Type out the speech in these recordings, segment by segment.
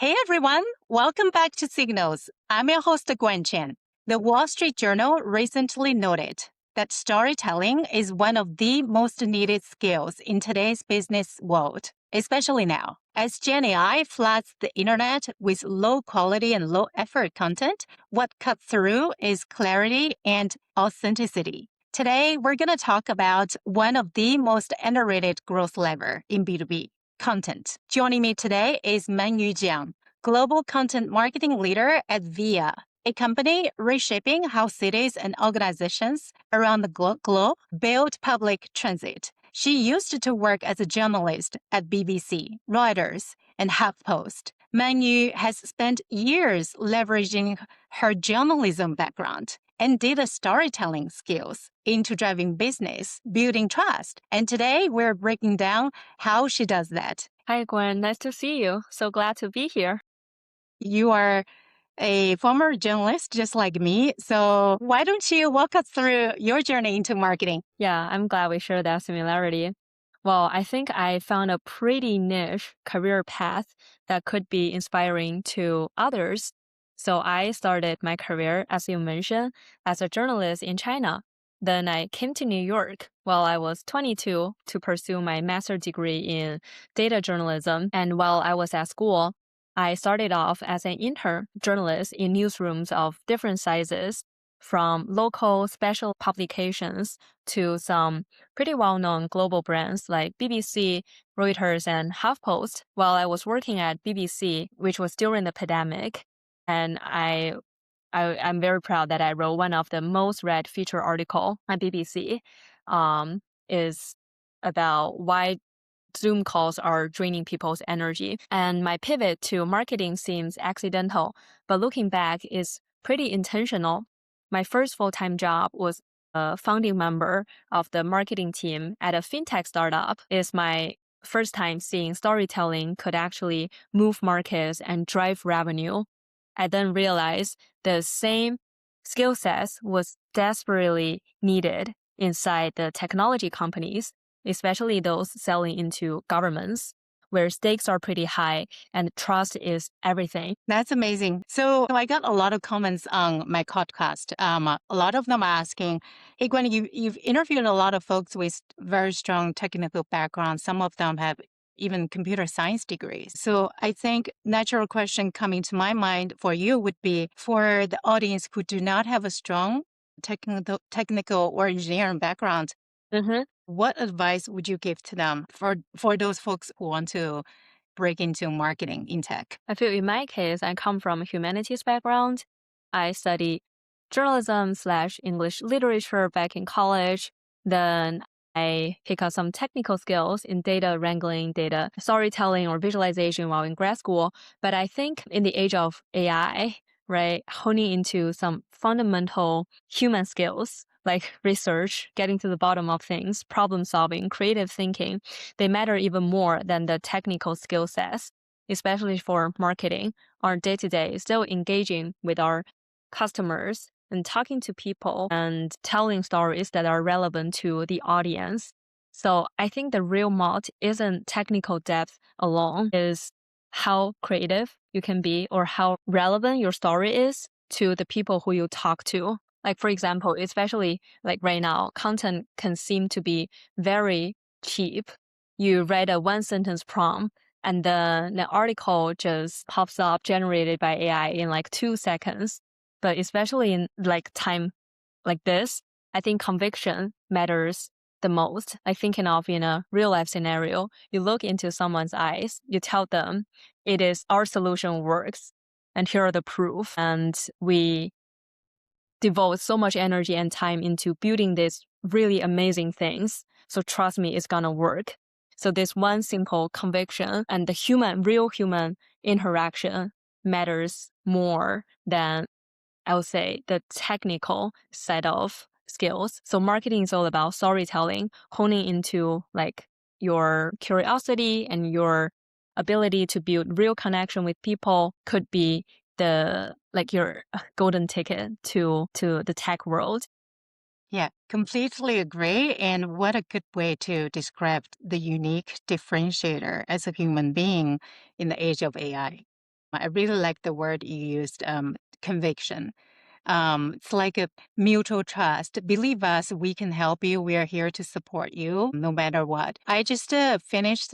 Hey everyone, welcome back to Signals. I'm your host, Gwen Chen. The Wall Street Journal recently noted that storytelling is one of the most needed skills in today's business world, especially now. As Gen AI floods the internet with low quality and low effort content, what cuts through is clarity and authenticity. Today, we're going to talk about one of the most underrated growth lever in B2B. Content. Joining me today is Manyu Jiang, Global Content Marketing Leader at VIA, a company reshaping how cities and organizations around the globe build public transit. She used to work as a journalist at BBC, Reuters, and HuffPost. Manyu has spent years leveraging her journalism background and data storytelling skills into driving business, building trust. And today we're breaking down how she does that. Hi, Gwen. Nice to see you. So glad to be here. You are a former journalist just like me. So why don't you walk us through your journey into marketing? Yeah, I'm glad we share that similarity. Well, I think I found a pretty niche career path that could be inspiring to others. So I started my career, as you mentioned, as a journalist in China. Then I came to New York while I was 22 to pursue my master's degree in data journalism. And while I was at school, I started off as an intern journalist in newsrooms of different sizes, from local special publications to some pretty well-known global brands like BBC, Reuters, and HuffPost. While I was working at BBC, which was during the pandemic, and I'm very proud that I wrote one of the most read feature article on BBC, is about why Zoom calls are draining people's energy. And my pivot to marketing seems accidental, but looking back is pretty intentional. My first full-time job was a founding member of the marketing team at a fintech startup. It's my first time seeing storytelling could actually move markets and drive revenue. I then realized the same skill sets was desperately needed inside the technology companies, especially those selling into governments, where stakes are pretty high and trust is everything. That's amazing. So I got a lot of comments on my podcast. A lot of them are asking, hey, Gwen, you've interviewed a lot of folks with very strong technical backgrounds. Some of them have even computer science degrees. So I think natural question coming to my mind for you would be for the audience who do not have a strong technical or engineering background, what advice would you give to them for those folks who want to break into marketing in tech? I feel in my case, I come from a humanities background. I studied journalism/English literature back in college. Then I pick up some technical skills in data wrangling, data storytelling, or visualization while in grad school. But I think in the age of AI, right, honing into some fundamental human skills like research, getting to the bottom of things, problem solving, creative thinking, they matter even more than the technical skill sets, especially for marketing. Our day-to-day is still engaging with our customers and talking to people and telling stories that are relevant to the audience. So I think the real moat isn't technical depth alone, is how creative you can be or how relevant your story is to the people who you talk to. Like, for example, especially like right now, content can seem to be very cheap. You write a one sentence prompt and then the article just pops up generated by AI in like 2 seconds. But especially in like time like this, I think conviction matters the most. Like thinking of in a real life scenario, you look into someone's eyes, you tell them it is our solution works and here are the proof. And we devote so much energy and time into building these really amazing things. So trust me, it's gonna work. So this one simple conviction and the real human interaction matters more than, I would say, the technical side of skills. So marketing is all about storytelling, honing into like your curiosity and your ability to build real connection with people could be your golden ticket to the tech world. Yeah, completely agree. And what a good way to describe the unique differentiator as a human being in the age of AI. I really like the word you used, conviction. It's like a mutual trust. Believe us, we can help you. We are here to support you no matter what. I just finished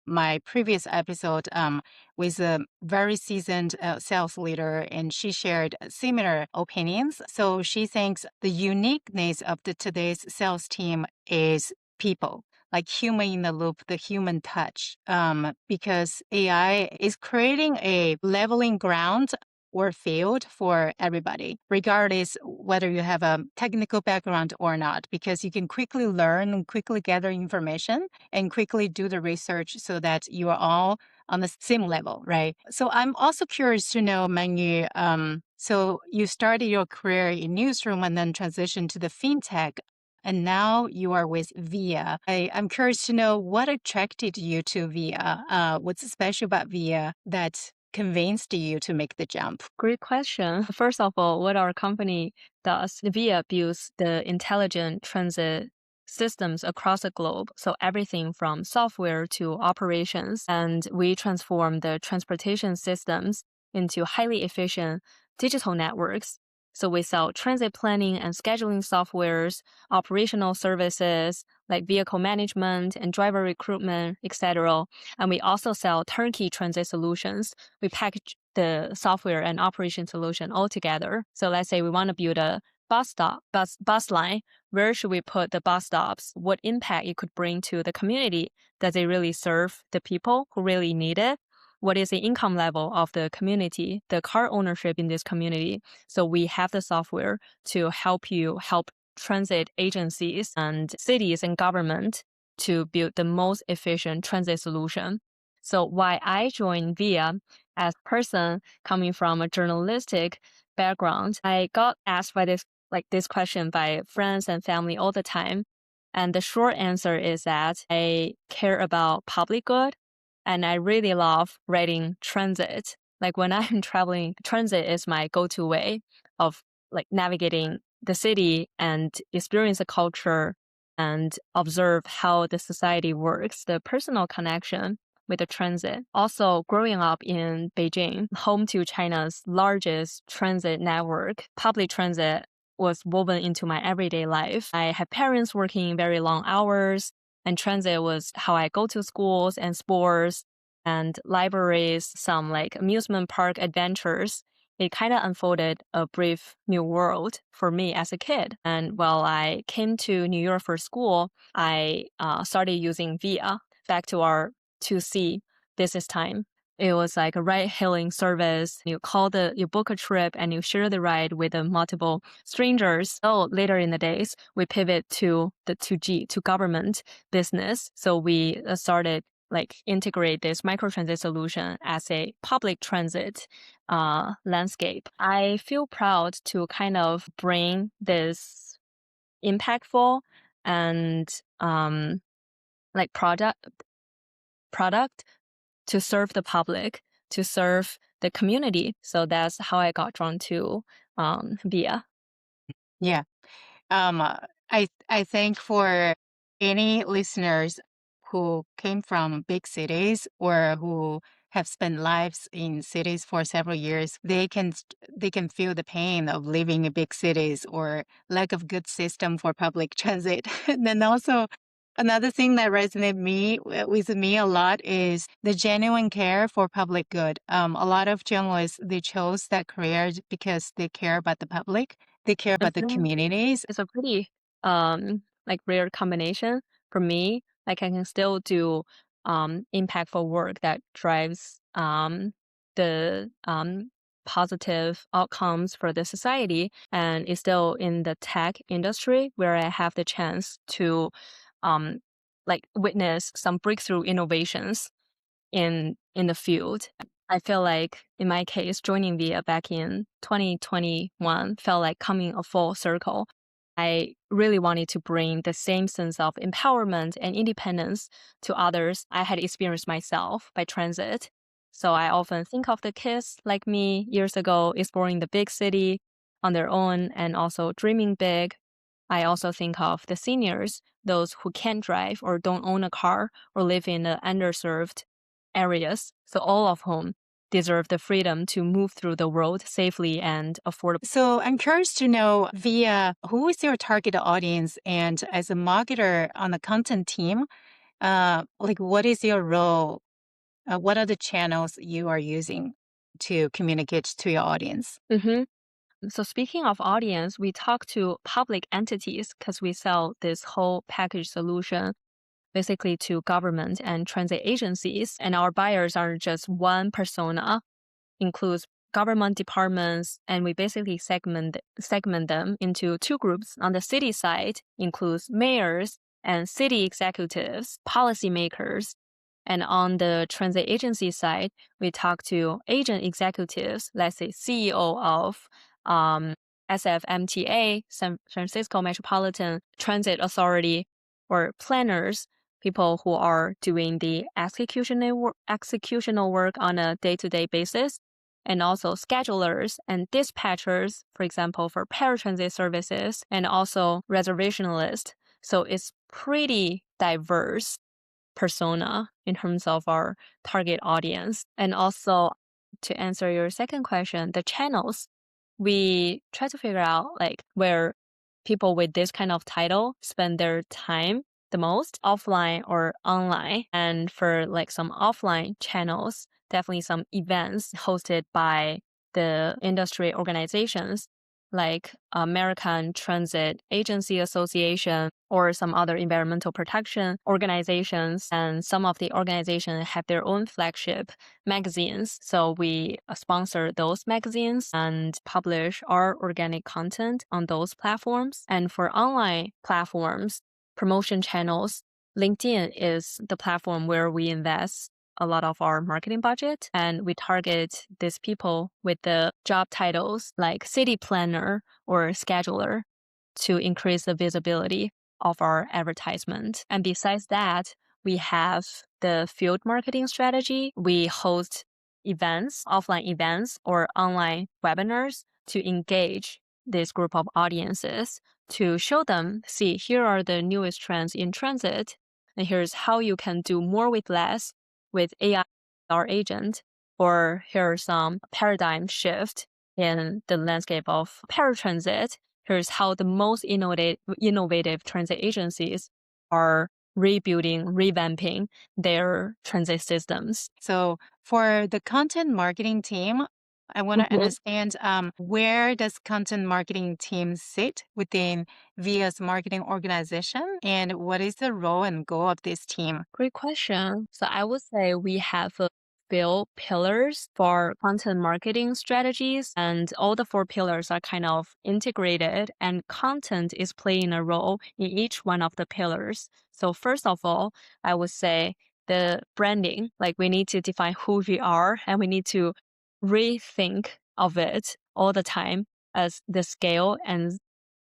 my previous episode with a very seasoned sales leader, and she shared similar opinions. So she thinks the uniqueness of today's sales team is people, like human in the loop, the human touch, because AI is creating a leveling ground or field for everybody, regardless whether you have a technical background or not, because you can quickly learn and quickly gather information and quickly do the research so that you are all on the same level, right? So I'm also curious to know, Manyu, so you started your career in newsroom and then transitioned to the fintech, and now you are with VIA. I'm curious to know what attracted you to VIA. What's special about VIA that convinced you to make the jump? Great question. First of all, what our company does, VIA builds the intelligent transit systems across the globe. So everything from software to operations. And we transform the transportation systems into highly efficient digital networks. So we sell transit planning and scheduling softwares, operational services like vehicle management and driver recruitment, etc. And we also sell turnkey transit solutions. We package the software and operation solution all together. So let's say we want to build a bus line. Where should we put the bus stops? What impact it could bring to the community? Does it really serve the people who really need it? What is the income level of the community, the car ownership in this community? So we have the software to help transit agencies and cities and government to build the most efficient transit solution. So why I joined VIA as a person coming from a journalistic background, I got asked by this question by friends and family all the time. And the short answer is that I care about public good and I really love riding transit. Like when I'm traveling, transit is my go-to way of like navigating the city and experience the culture and observe how the society works, the personal connection with the transit. Also, growing up in Beijing, home to China's largest transit network, public transit was woven into my everyday life. I had parents working very long hours, and transit was how I go to schools and sports and libraries, some like amusement park adventures. It kind of unfolded a brave new world for me as a kid. And while I came to New York for school, I started using VIA back to our 2C business time. It was like a ride-hailing service. You book a trip and you share the ride with multiple strangers. So later in the days, we pivot to the 2G, to government business. So we started like integrate this microtransit solution as a public transit landscape. I feel proud to kind of bring this impactful and like product to serve the public, to serve the community. So that's how I got drawn to VIA. Yeah. I think for any listeners who came from big cities or who have spent lives in cities for several years, they can feel the pain of living in big cities or lack of good system for public transit. And then also another thing that resonated with me a lot is the genuine care for public good. A lot of journalists, they chose that career because they care about the public. They care about the Mhm. communities. It's a pretty like rare combination for me. Like I can still do impactful work that drives the positive outcomes for the society, and is still in the tech industry where I have the chance to um like witness some breakthrough innovations in the field. I feel like in my case, joining VIA back in 2021 felt like coming a full circle. I really wanted to bring the same sense of empowerment and independence to others I had experienced myself by transit. So I often think of the kids like me years ago exploring the big city on their own and also dreaming big. I also think of the seniors, those who can't drive or don't own a car or live in the underserved areas. So all of whom deserve the freedom to move through the world safely and affordably. So I'm curious to know via who is your target audience, and as a marketer on the content team, like what is your role? What are the channels you are using to communicate to your audience? Mm-hmm. So speaking of audience, we talk to public entities because we sell this whole package solution basically to government and transit agencies. And our buyers are just one persona, includes government departments, and we basically segment them into two groups. On the city side, includes mayors and city executives, policymakers. And on the transit agency side, we talk to agent executives, let's say CEO of SFMTA, San Francisco Metropolitan Transit Authority, or planners, people who are doing the executional work on a day-to-day basis, and also schedulers and dispatchers, for example, for paratransit services, and also reservationalists. So it's pretty diverse persona in terms of our target audience. And also, to answer your second question, the channels, we try to figure out like where people with this kind of title spend their time the most, offline or online. And for like some offline channels, definitely some events hosted by the industry organizations like American Transit Agency Association or some other environmental protection organizations. And some of the organizations have their own flagship magazines. So we sponsor those magazines and publish our organic content on those platforms. And for online platforms, promotion channels, LinkedIn is the platform where we invest a lot of our marketing budget, and we target these people with the job titles like city planner or scheduler to increase the visibility of our advertisement. And besides that, we have the field marketing strategy. We host events, offline events or online webinars to engage this group of audiences, to show them, see, here are the newest trends in transit, and here's how you can do more with less with AI our agent, or here are some paradigm shift in the landscape of paratransit. Here's how the most innovative transit agencies are rebuilding, revamping their transit systems. So for the content marketing team, I want to understand where does content marketing team sit within VIA's marketing organization, and what is the role and goal of this team? Great question. So I would say we have a few pillars for content marketing strategies, and all the four pillars are kind of integrated, and content is playing a role in each one of the pillars. So first of all, I would say the branding, like we need to define who we are and we need to rethink of it all the time as the scale and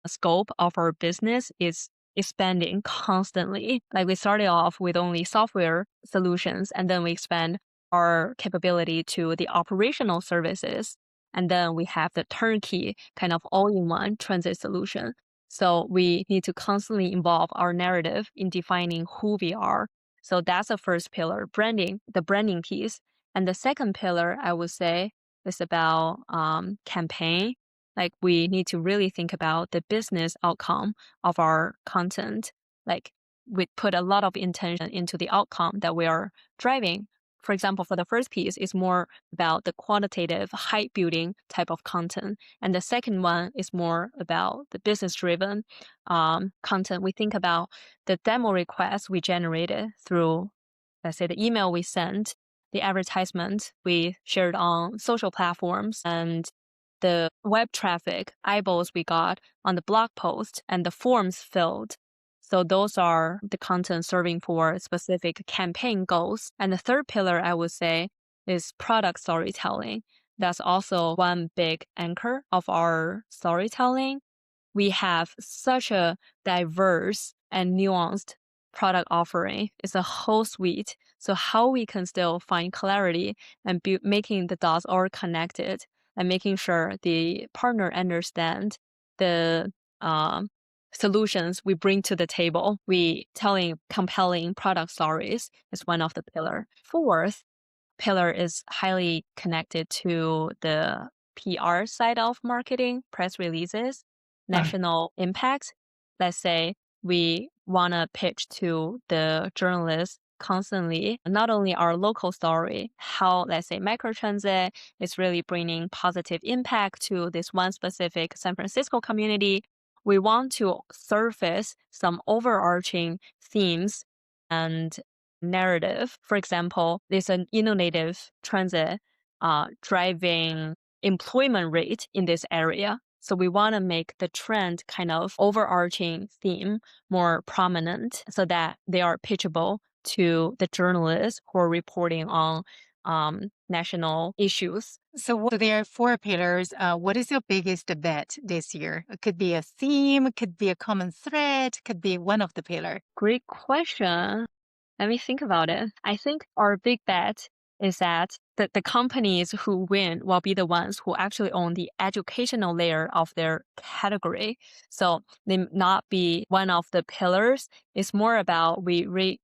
scope of our business is expanding constantly. Like we started off with only software solutions, and then we expand our capability to the operational services. And then we have the turnkey kind of all-in-one transit solution. So we need to constantly evolve our narrative in defining who we are. So that's the first pillar, branding, the branding piece. And the second pillar, I would say, is about campaign. Like we need to really think about the business outcome of our content. Like we put a lot of intention into the outcome that we are driving. For example, for the first piece, it's more about the quantitative hype building type of content. And the second one is more about the business driven content. We think about the demo requests we generated through, let's say, the email we sent, the advertisement we shared on social platforms, and the web traffic eyeballs we got on the blog post and the forms filled. So those are the content serving for specific campaign goals. And the third pillar, I would say, is product storytelling. That's also one big anchor of our storytelling. We have such a diverse and nuanced product offering. It's a whole suite. So how we can still find clarity and making the dots all connected and making sure the partner understand the solutions we bring to the table. We telling compelling product stories is one of the pillar. Fourth pillar is highly connected to the PR side of marketing, press releases, national impact. Let's say we want to pitch to the journalists constantly, not only our local story, how, let's say, microtransit is really bringing positive impact to this one specific San Francisco community. We want to surface some overarching themes and narrative. For example, there's an innovative transit driving employment rate in this area. So we want to make the trend kind of overarching theme more prominent so that they are pitchable to the journalists who are reporting on national issues. So there are four pillars. What is your biggest bet this year? It could be a theme, could be a common thread, could be one of the pillar. Great question. Let me think about it. I think our big bet is that the companies who win will be the ones who actually own the educational layer of their category. So they not be one of the pillars. It's more about we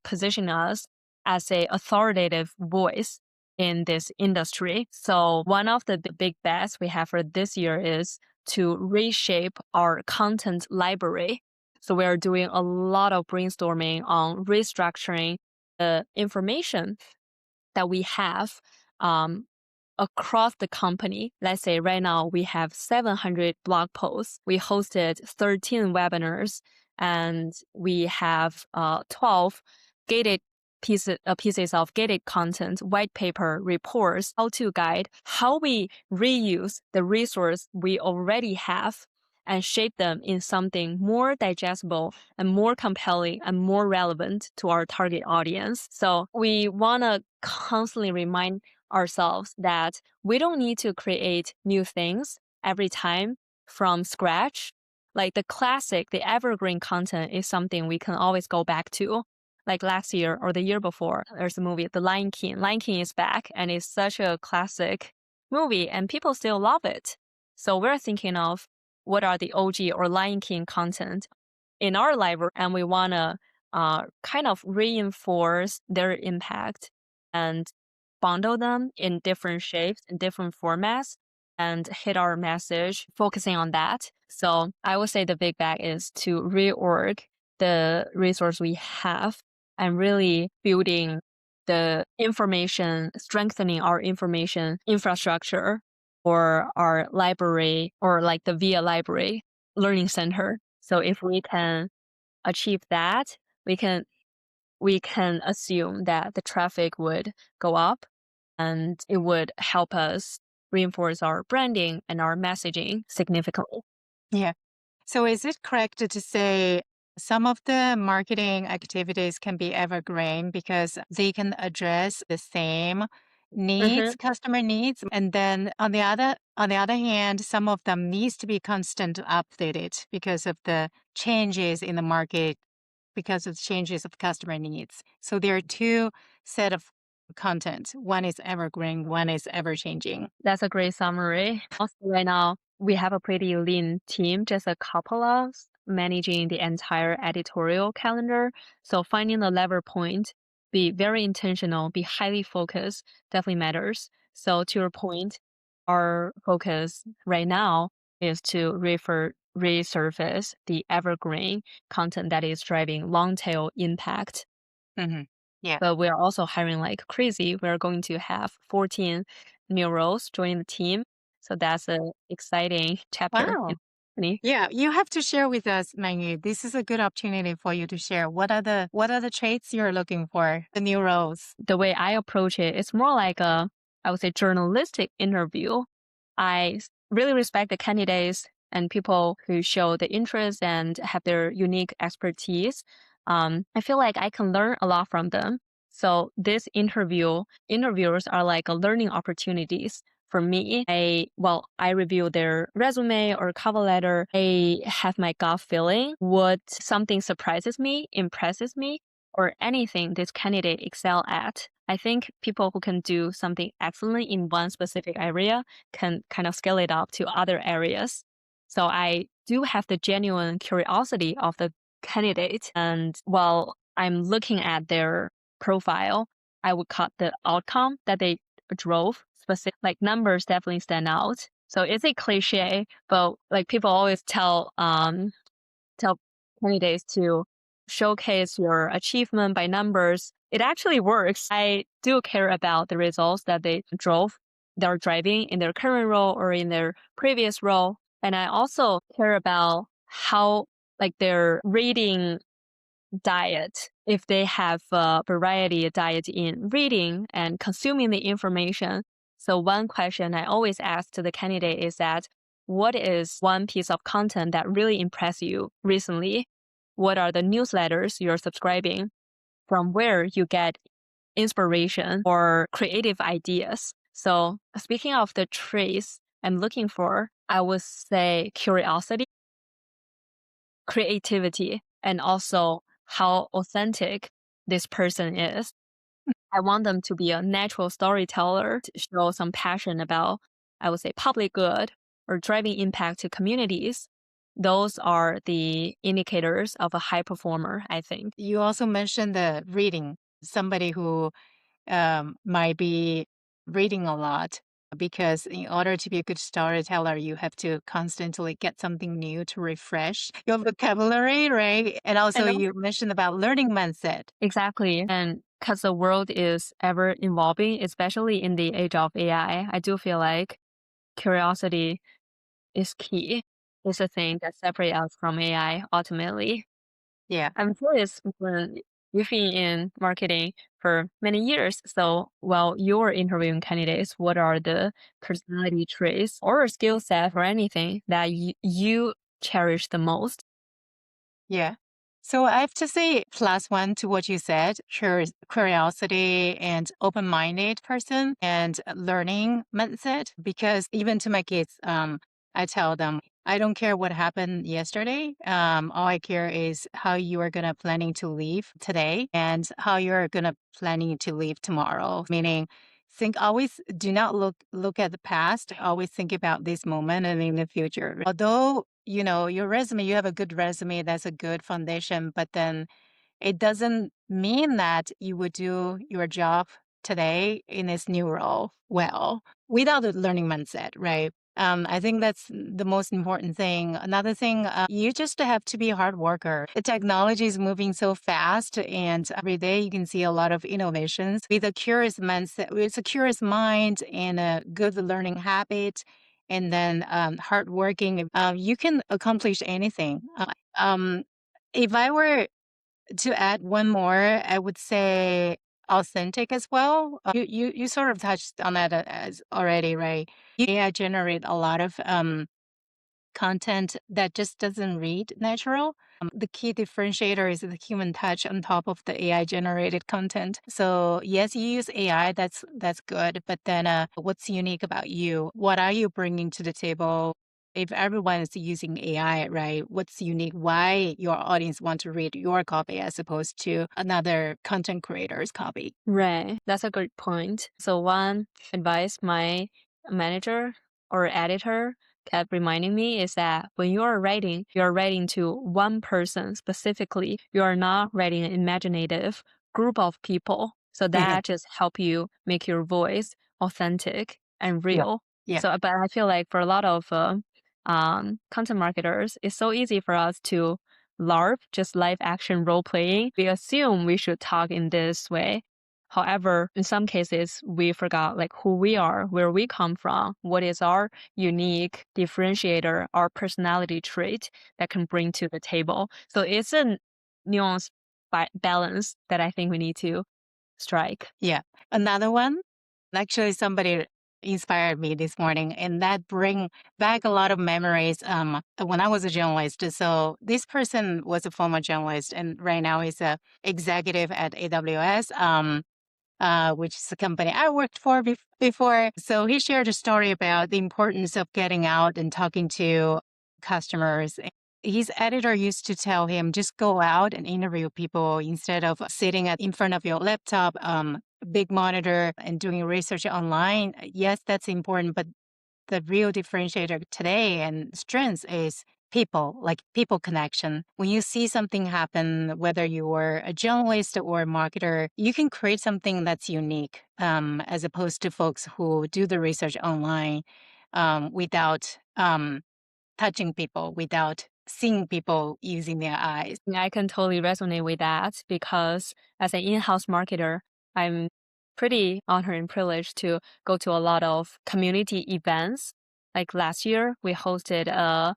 position us as a authoritative voice in this industry. So one of the big bets we have for this year is to reshape our content library. So we are doing a lot of brainstorming on restructuring the information that we have across the company. Let's say right now we have 700 blog posts. We hosted 13 webinars, and we have 12 gated pieces of gated content, white paper, reports, how-to guide, how we reuse the resource we already have and shape them in something more digestible and more compelling and more relevant to our target audience. So we want to constantly remind ourselves that we don't need to create new things every time from scratch. Like the classic, the evergreen content is something we can always go back to. Like last year or the year before, there's a movie, The Lion King. Lion King is back, and it's such a classic movie, and people still love it. So we're thinking of what are the OG or Lion King content in our library, and we want to kind of reinforce their impact and bundle them in different shapes, in different formats, and hit our message focusing on that. So I would say the big bag is to reorg the resource we have and really building the information, strengthening our information infrastructure or our library or like the VIA library learning center. So if we can achieve that, we can assume that the traffic would go up and it would help us reinforce our branding and our messaging significantly. Yeah. So is it correct to say some of the marketing activities can be evergreen because they can address the same needs, customer needs, and then on the other hand, some of them needs to be constant updated because of the changes in the market, because of changes of customer needs. So there are two set of content. One is evergreen, one is ever changing. That's a great summary. Also, right now, we have a pretty lean team, just a couple of us managing the entire editorial calendar. So finding the lever point, be very intentional, be highly focused, definitely matters. So to your point, our focus right now is to resurface the evergreen content that is driving long tail impact. Mm-hmm. Yeah. But we're also hiring like crazy. We're going to have 14 new roles join the team. So that's an exciting chapter in Wow. the company. Yeah, you have to share with us, Manyu. This is a good opportunity for you to share. What are the traits you're looking for, the new roles? The way I approach it, it's more like a, I would say, journalistic interview. I really respect the candidates and people who show the interest and have their unique expertise. I feel like I can learn a lot from them. So this interviewers are like a learning opportunities for me. I review their resume or cover letter. I have my gut feeling. What something surprises me, impresses me, or anything this candidate excel at. I think people who can do something excellent in one specific area can kind of scale it up to other areas. So I do have the genuine curiosity of the candidate. And while I'm looking at their profile, I would cut the outcome that they drove. Specific, like numbers definitely stand out. So it's a cliche, but like people always tell candidates to showcase your achievement by numbers. It actually works. I do care about the results that they're driving in their current role or in their previous role. And I also care about how like their reading diet, if they have a variety of diet in reading and consuming the information. So one question I always ask to the candidate is that, what is one piece of content that really impressed you recently? What are the newsletters you're subscribing? From where you get inspiration or creative ideas? So speaking of the traits I'm looking for, I would say curiosity, creativity, and also how authentic this person is. I want them to be a natural storyteller, to show some passion about, I would say, public good or driving impact to communities. Those are the indicators of a high performer, I think. You also mentioned the reading, somebody who might be reading a lot, because in order to be a good storyteller, you have to constantly get something new to refresh your vocabulary, right? And also, And you mentioned about learning mindset. exactly. And because the world is ever evolving, especially in the age of AI, I do feel like curiosity is key. It's a thing that separates us from AI ultimately. Yeah. I'm curious, when you've been in marketing for many years, so while you're interviewing candidates, what are the personality traits or skill set or anything that you cherish the most? Yeah. So I have to say +1 to what you said, curiosity and open-minded person and learning mindset. Because even to my kids, I tell them, I don't care what happened yesterday. All I care is how you are gonna planning to leave today and how you're gonna planning to leave tomorrow. Meaning, always do not look at the past. Always think about this moment and in the future. Although your resume, you have a good resume, that's a good foundation, but then it doesn't mean that you would do your job today in this new role well without a learning mindset, right? I think that's the most important thing. Another thing, you just have to be a hard worker. The technology is moving so fast, and every day you can see a lot of innovations. With a curious mindset, with a curious mind and a good learning habit, and then hardworking, you can accomplish anything. If I were to add one more, I would say authentic as well. You sort of touched on that as already, right? AI generate a lot of content that just doesn't read natural. The key differentiator is the human touch on top of the AI generated content. So yes, you use AI, that's good, but then what's unique about you? What are you bringing to the table? If everyone is using AI, right? What's unique? Why your audience want to read your copy as opposed to another content creator's copy? Right. That's a good point. So one advice my manager or editor kept reminding me is that when you're writing to one person specifically. You're not writing an imaginative group of people. So that just help you make your voice authentic and Yeah. real. Yeah. So, but I feel like for a lot of content marketers, it's so easy for us to LARP, just live action role playing. We assume we should talk in this way. However, in some cases, we forgot like who we are, where we come from, what is our unique differentiator, our personality trait that can bring to the table. So it's a nuanced balance that I think we need to strike. Yeah. Another one, actually somebody inspired me this morning, and that bring back a lot of memories when I was a journalist. So this person was a former journalist and right now he's a executive at AWS. Which is a company I worked for before. So he shared a story about the importance of getting out and talking to customers. His editor used to tell him, just go out and interview people instead of sitting in front of your laptop, big monitor, and doing research online. Yes, that's important, but the real differentiator today and strength is people, like people connection. When you see something happen, whether you are a journalist or a marketer, you can create something that's unique, as opposed to folks who do the research online without touching people, without seeing people using their eyes. I can totally resonate with that because as an in-house marketer, I'm pretty honored and privileged to go to a lot of community events. Like last year, we hosted a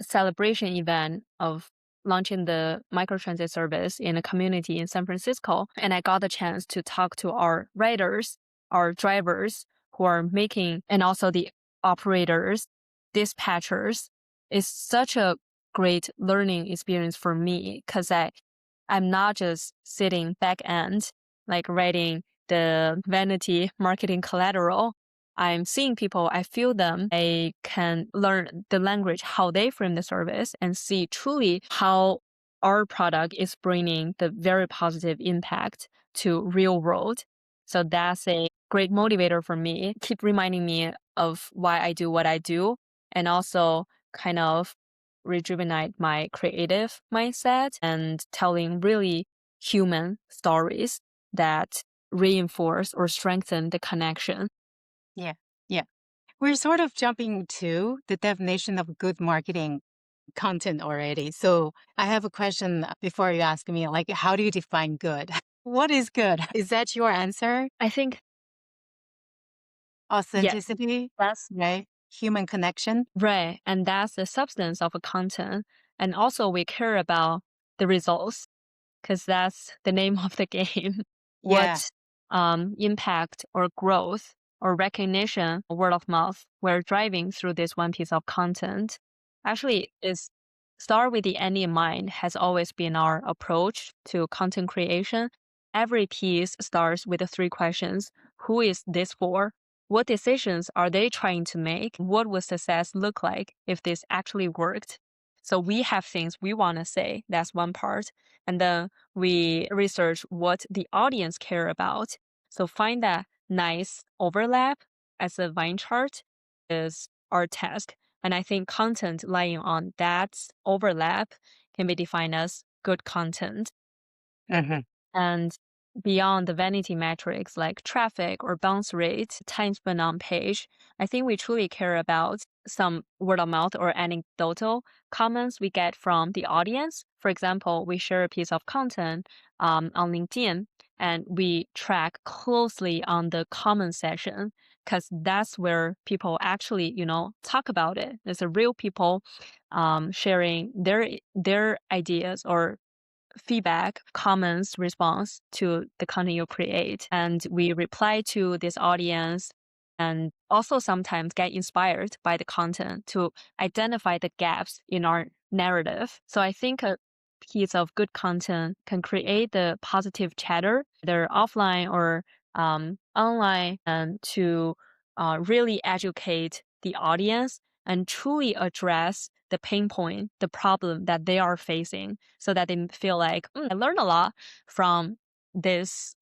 celebration event of launching the microtransit service in a community in San Francisco. And I got the chance to talk to our riders, our drivers who are making, and also the operators, dispatchers. It's such a great learning experience for me because I'm not just sitting back end, like writing the vanity marketing collateral. I'm seeing people, I feel them, I can learn the language, how they frame the service and see truly how our product is bringing the very positive impact to real world. So that's a great motivator for me. Keep reminding me of why I do what I do and also kind of rejuvenate my creative mindset and telling really human stories that reinforce or strengthen the connection. Yeah. Yeah. We're sort of jumping to the definition of good marketing content already. So I have a question before you ask me, like, how do you define good? What is good? Is that your answer? I think, yes, Authenticity, that's right? Human connection? right. And that's the substance of a content. And also, we care about the results because that's the name of the game. Yeah. What impact or growth or recognition, word of mouth, we're driving through this one piece of content. Actually, is start with the end in mind has always been our approach to content creation. Every piece starts with the three questions. Who is this for? What decisions are they trying to make? What would success look like if this actually worked? So we have things we want to say. That's one part. And then we research what the audience care about. So find that nice overlap as a vine chart is our task. And I think content lying on that overlap can be defined as good content. Hmm. And beyond the vanity metrics like traffic or bounce rate, time spent on page, I think we truly care about some word of mouth or anecdotal comments we get from the audience. For example, we share a piece of content on LinkedIn and we track closely on the comment section because that's where people actually, talk about it. There's a real people sharing their ideas or feedback, comments, response to the content you create. And we reply to this audience and also sometimes get inspired by the content to identify the gaps in our narrative. So I think a piece of good content can create the positive chatter, either offline or online, and to really educate the audience and truly address the pain point, the problem that they are facing so that they feel like, I learned a lot from this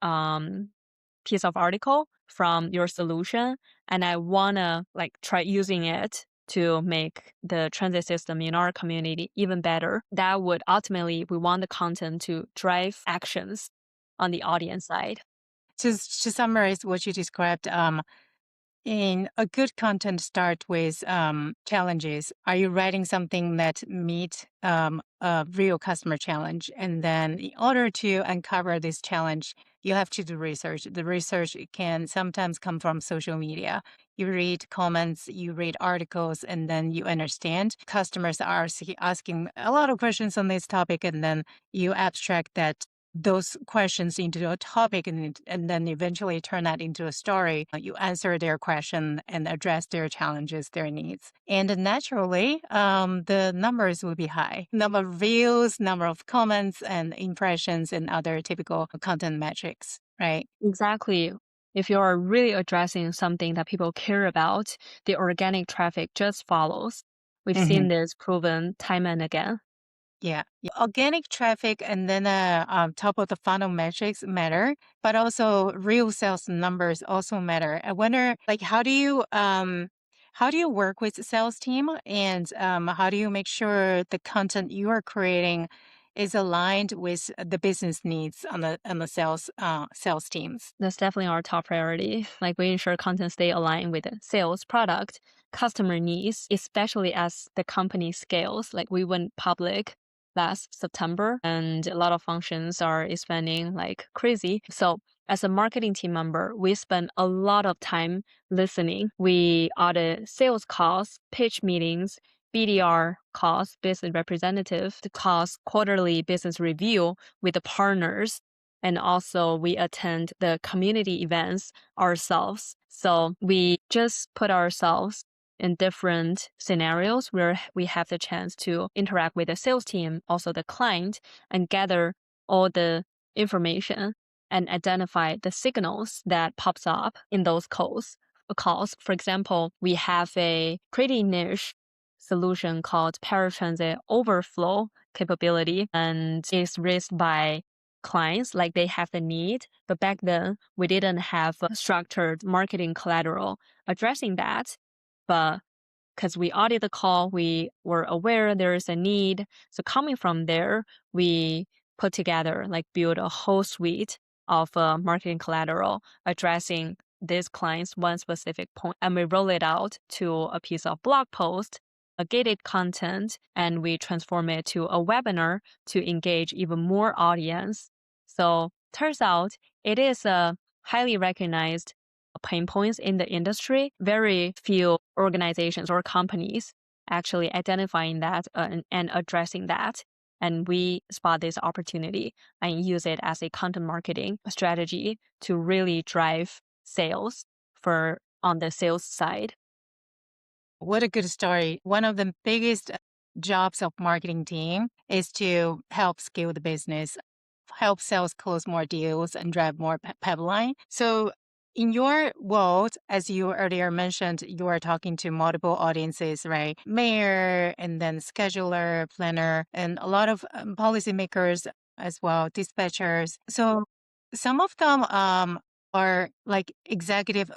piece of article, from your solution, and I want to try using it to make the transit system in our community even better. That would ultimately, we want the content to drive actions on the audience side. To summarize what you described, in a good content start with challenges. Are you writing something that meet a real customer challenge? And then in order to uncover this challenge, you have to do research. The research can sometimes come from social media. You read comments, you read articles, and then you understand customers are asking a lot of questions on this topic, and then you abstract those questions into a topic and then eventually turn that into a story. You answer their question and address their challenges, their needs. And naturally, the numbers will be high. Number of views, number of comments and impressions and other typical content metrics, right? Exactly. If you are really addressing something that people care about, the organic traffic just follows. We've seen this proven time and again. Yeah. Organic traffic and then top of the funnel metrics matter, but also real sales numbers also matter. I wonder, like, how do you How do you work with the sales team, and how do you make sure the content you are creating is aligned with the business needs on the sales teams? That's definitely our top priority. Like we ensure content stay aligned with the sales, product, customer needs, especially as the company scales. Like we went public last September and a lot of functions are expanding like crazy. So as a marketing team member, we spend a lot of time listening. We audit sales calls, pitch meetings, BDR calls, business representative calls, quarterly business review with the partners, and also we attend the community events ourselves. So we just put ourselves in different scenarios where we have the chance to interact with the sales team, also the client, and gather all the information and identify the signals that pops up in those calls. For example, we have a pretty niche solution called paratransit overflow capability, and it's raised by clients, like they have the need, but back then we didn't have a structured marketing collateral addressing that. But because we audit the call, we were aware there is a need. So coming from there, we put together, like build a whole suite of marketing collateral addressing this client's one specific point, and we roll it out to a piece of blog post, a gated content, and we transform it to a webinar to engage even more audience. So turns out it is a highly recognized pain points in the industry. Very few organizations or companies actually identifying that and addressing that. And we spot this opportunity and use it as a content marketing strategy to really drive sales on the sales side. What a good story. One of the biggest jobs of marketing team is to help scale the business, help sales close more deals and drive more pipeline. So in your world, as you earlier mentioned, you are talking to multiple audiences, right? Mayor and then scheduler, planner, and a lot of policymakers as well, dispatchers. So some of them are like executive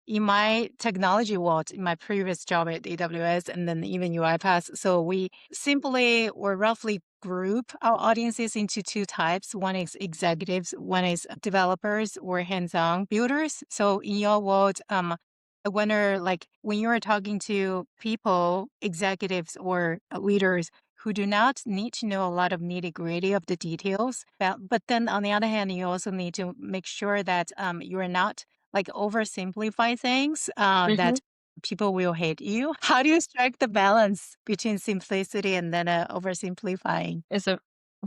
in my technology world, in my previous job at AWS and then even UiPath, so we simply or roughly group our audiences into two types. One is executives, one is developers or hands-on builders. So in your world, I wonder, like when you are talking to people, executives or leaders who do not need to know a lot of nitty-gritty of the details, but then on the other hand, you also need to make sure that you are not like oversimplify things Mhm. that people will hate you. How do you strike the balance between simplicity and then oversimplifying? It's a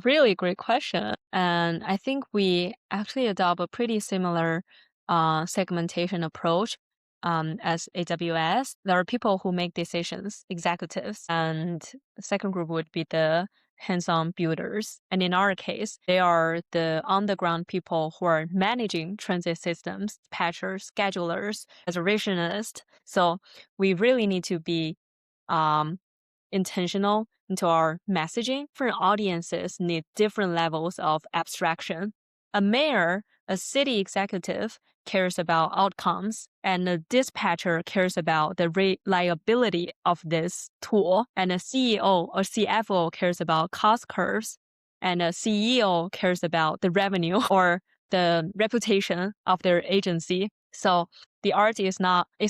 really great question. And I think we actually adopt a pretty similar segmentation approach as AWS. There are people who make decisions, executives, and the second group would be the hands-on builders. And in our case, they are the on-the-ground people who are managing transit systems, patchers, schedulers, reservationists. So we really need to be um, intentional into our messaging. Different audiences need different levels of abstraction. A mayor, a city executive cares about outcomes, and a dispatcher cares about the reliability of this tool, and a CEO or CFO cares about cost curves, and a CEO cares about the revenue or the reputation of their agency. So the art is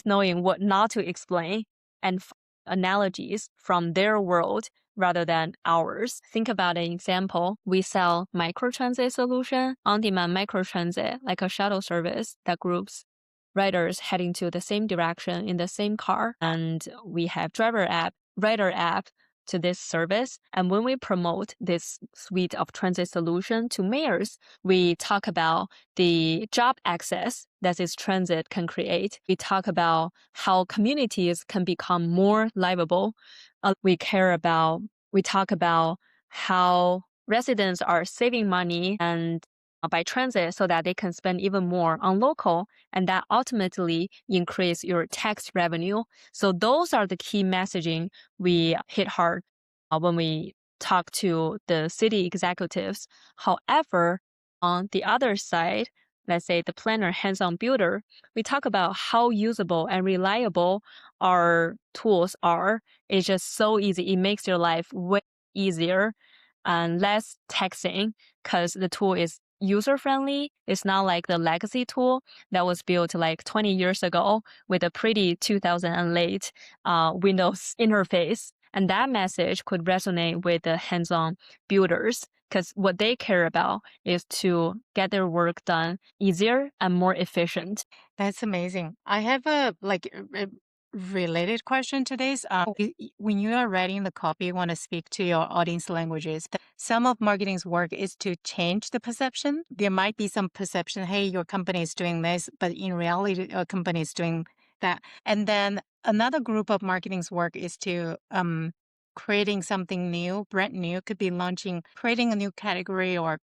knowing what not to explain and analogies from their world rather than ours. Think about an example. We sell microtransit solution, on-demand microtransit, like a shuttle service that groups riders heading to the same direction in the same car. And we have rider app to this service. And when we promote this suite of transit solution to mayors, we talk about the job access that this transit can create. We talk about how communities can become more livable. We talk about how residents are saving money and by transit so that they can spend even more on local, and that ultimately increase your tax revenue. So those are the key messaging we hit hard when we talk to the city executives. However, on the other side, let's say the planner hands-on builder, we talk about how usable and reliable our tools are. It's just so easy. It makes your life way easier and less taxing because the tool is user-friendly. It's not like the legacy tool that was built like 20 years ago with a pretty 2008 Windows interface. And that message could resonate with the hands-on builders because what they care about is to get their work done easier and more efficient. That's amazing. I have a related question to this. When you are writing the copy, you want to speak to your audience languages. Some of marketing's work is to change the perception. There might be some perception, hey, your company is doing this, but in reality, your company is doing that. And then another group of marketing's work is to creating something new, brand new, could be creating a new category or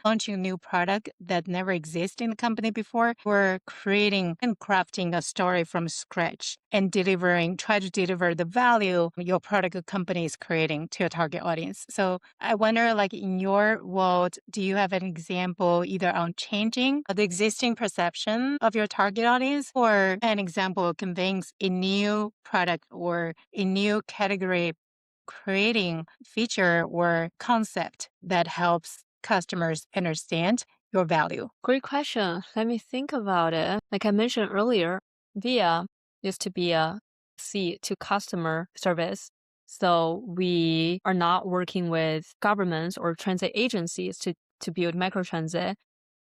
launching a new product that never existed in the company before, or creating and crafting a story from scratch and try to deliver the value your product or company is creating to a target audience. So I wonder, like in your world, do you have an example either on changing the existing perception of your target audience or an example conveying a new product or a new category, creating feature or concept that helps customers understand your value? Great question. Let me think about it. Like I mentioned earlier, VIA used to be a C to customer service. So we are not working with governments or transit agencies to build microtransit.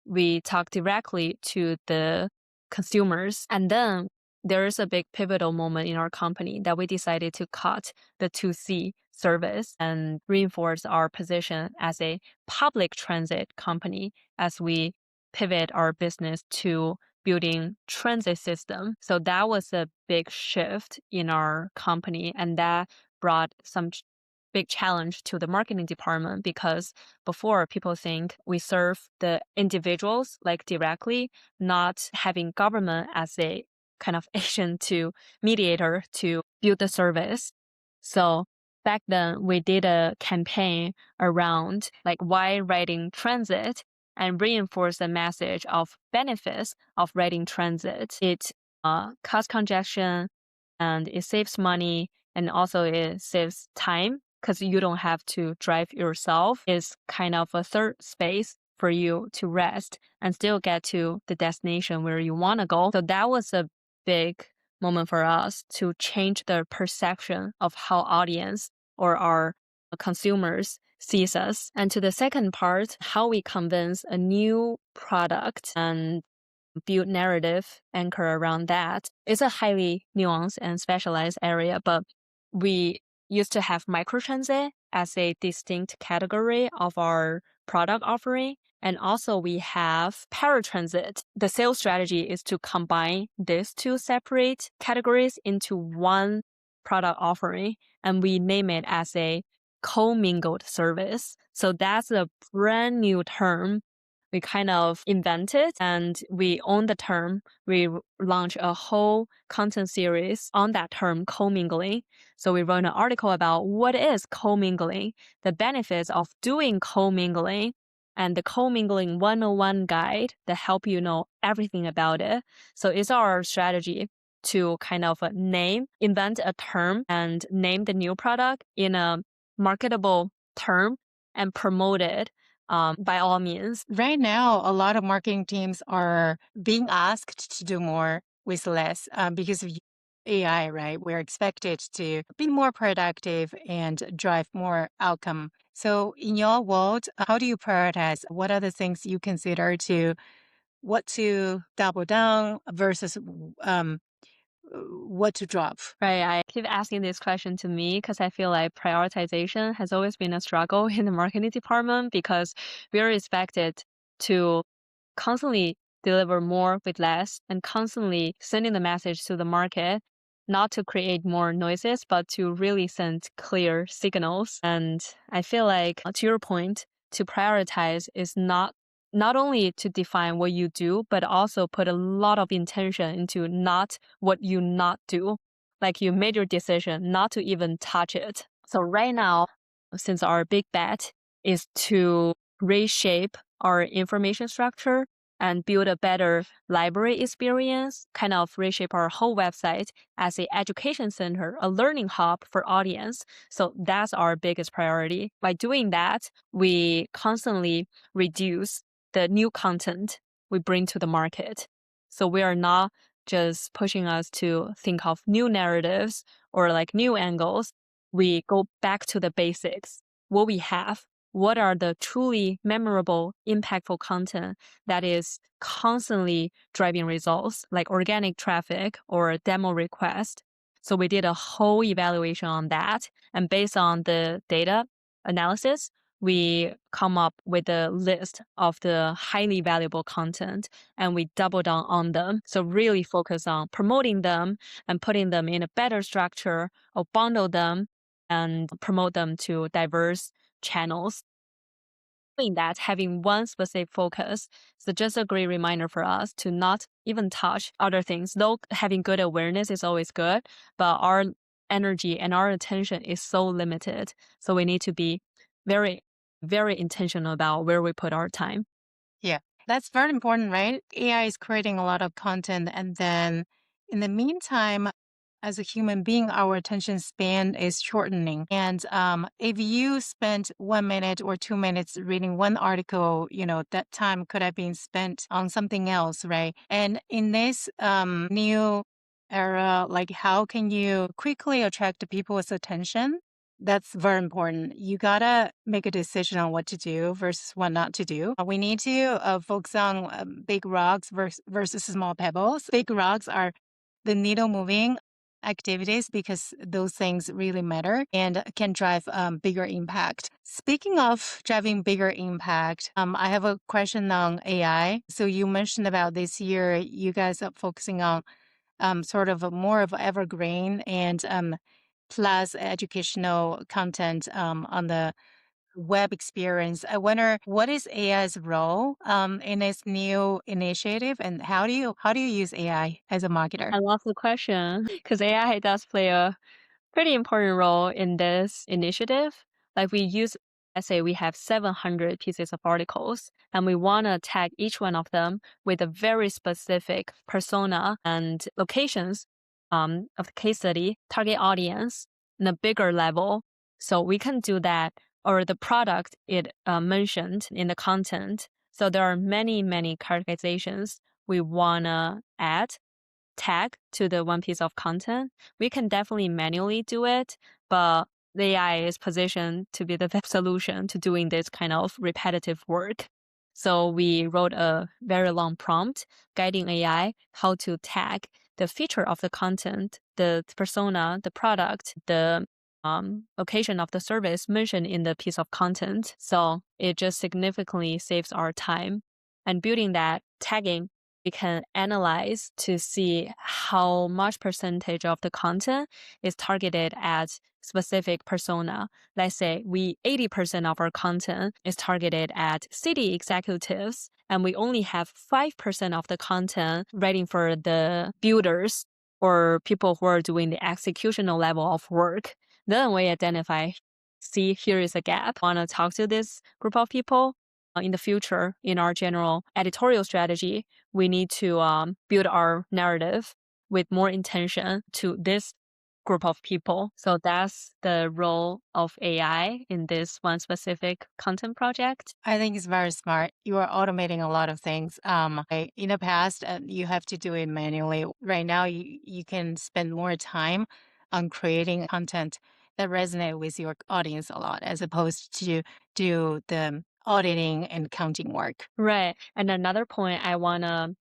We talk directly to the consumers. And then there is a big pivotal moment in our company that we decided to cut the 2C service and reinforce our position as a public transit company as we pivot our business to building transit system. So that was a big shift in our company, and that brought some big challenge to the marketing department because before people think we serve the individuals like directly, not having government as a kind of agent to mediator to build the service. So back then we did a campaign around like why riding transit and reinforce the message of benefits of riding transit. It cuts congestion and it saves money and also it saves time because you don't have to drive yourself. It's kind of a third space for you to rest and still get to the destination where you want to go. So that was a big moment for us to change the perception of how audience or our consumers sees us. And to the second part, how we convince a new product and build narrative anchor around that. It's a highly nuanced and specialized area, but we used to have microtransit as a distinct category of our product offering. And also we have paratransit. The sales strategy is to combine these two separate categories into one product offering, and we name it as a commingled service. So that's a brand new term we kind of invented and we own the term. We launched a whole content series on that term, commingling. So we wrote an article about what is commingling, the benefits of doing commingling, and the commingling 101 guide that help you know everything about it. So it's our strategy to kind of invent a term and name the new product in a marketable term and promote it by all means. Right now, a lot of marketing teams are being asked to do more with less because of AI, right? We're expected to be more productive and drive more outcome. So in your world, how do you prioritize? What are the things you consider what to double down versus what to drop? Right. I keep asking this question to me because I feel like prioritization has always been a struggle in the marketing department because we are expected to constantly deliver more with less and constantly sending the message to the market, not to create more noises, but to really send clear signals. And I feel like, to your point, to prioritize is not only to define what you do, but also put a lot of intention into not what you not do. Like you made your decision not to even touch it. So right now, since our big bet is to reshape our information structure and build a better library experience, kind of reshape our whole website as an education center, a learning hub for audience. So that's our biggest priority. By doing that, we constantly reduce the new content we bring to the market. So we are not just pushing us to think of new narratives or like new angles. We go back to the basics, what we have, what are the truly memorable, impactful content that is constantly driving results, like organic traffic or demo request. So we did a whole evaluation on that. And based on the data analysis, we come up with a list of the highly valuable content and we double down on them. So really focus on promoting them and putting them in a better structure or bundle them and promote them to diverse channels. Doing that, having one specific focus, is just a great reminder for us to not even touch other things. Though having good awareness is always good, but our energy and our attention is so limited. So we need to be very, very intentional about where we put our time. Yeah, that's very important, right? AI is creating a lot of content. And then in the meantime, as a human being, our attention span is shortening. And if you spent 1 minute or 2 minutes reading one article, that time could have been spent on something else, right? And in this new era, like how can you quickly attract people's attention? That's very important. You gotta make a decision on what to do versus what not to do. We need to focus on big rocks versus small pebbles. Big rocks are the needle moving activities because those things really matter and can drive bigger impact. Speaking of driving bigger impact, I have a question on AI. So you mentioned about this year, you guys are focusing on sort of more of evergreen and plus educational content on the web experience. I wonder what is AI's role in this new initiative, and how do you use AI as a marketer? I love the question because AI does play a pretty important role in this initiative. Like we use, let's say we have 700 pieces of articles and we want to tag each one of them with a very specific persona and locations of the case study, target audience, in a bigger level. So we can do that or the product it mentioned in the content. So there are many, many categorizations we want to add tag to the one piece of content. We can definitely manually do it, but the AI is positioned to be the best solution to doing this kind of repetitive work. So we wrote a very long prompt guiding AI how to tag the feature of the content, the persona, the product, the location of the service mentioned in the piece of content. So it just significantly saves our time. And building that tagging, we can analyze to see how much percentage of the content is targeted at specific persona. Let's say 80% of our content is targeted at city executives, and we only have 5% of the content writing for the builders or people who are doing the executional level of work. Then we identify, see, here is a gap. Want to talk to this group of people? In the future, in our general editorial strategy, we need to build our narrative with more intention to this group of people. So that's the role of AI in this one specific content project. I think it's very smart. You are automating a lot of things. In the past, you have to do it manually. Right now, you can spend more time on creating content that resonate with your audience a lot, as opposed to do the auditing and counting work. Right. And another point I want to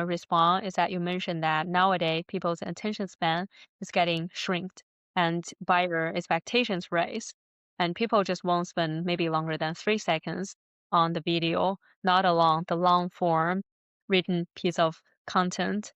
respond is that you mentioned that nowadays people's attention span is getting shrinked and buyer expectations rise. And people just won't spend maybe longer than 3 seconds on the video, not along the long form written piece of content.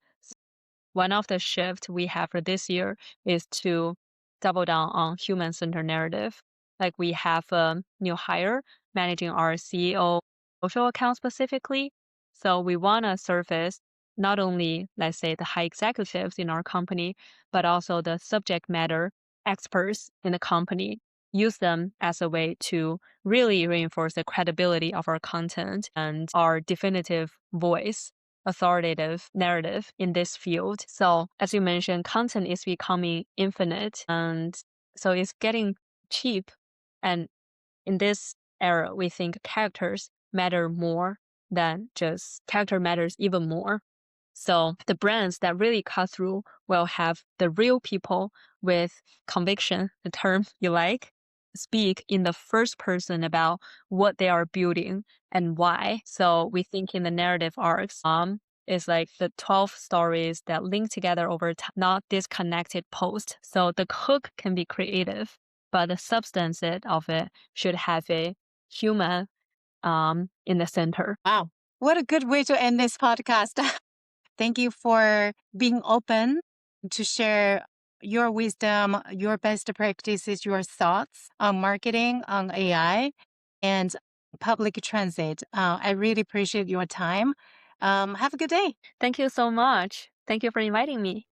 One of the shifts we have for this year is to double down on human-centered narrative. Like we have a new hire managing our CEO social account specifically. So we want to surface not only, let's say, the high executives in our company, but also the subject matter experts in the company. use them as a way to really reinforce the credibility of our content and our definitive voice, authoritative narrative in this field. So as you mentioned, content is becoming infinite, and so it's getting cheap. And in this era, we think characters matter more than just character matters even more. So the brands that really cut through will have the real people with conviction, the term you like, speak in the first person about what they are building and why. So we think in the narrative arcs, is like the 12 stories that link together over time, not disconnected posts. So the hook can be creative, but the substance of it should have a human in the center. Wow. What a good way to end this podcast. Thank you for being open to share your wisdom, your best practices, your thoughts on marketing, on AI, and public transit. I really appreciate your time. Have a good day. Thank you so much. Thank you for inviting me.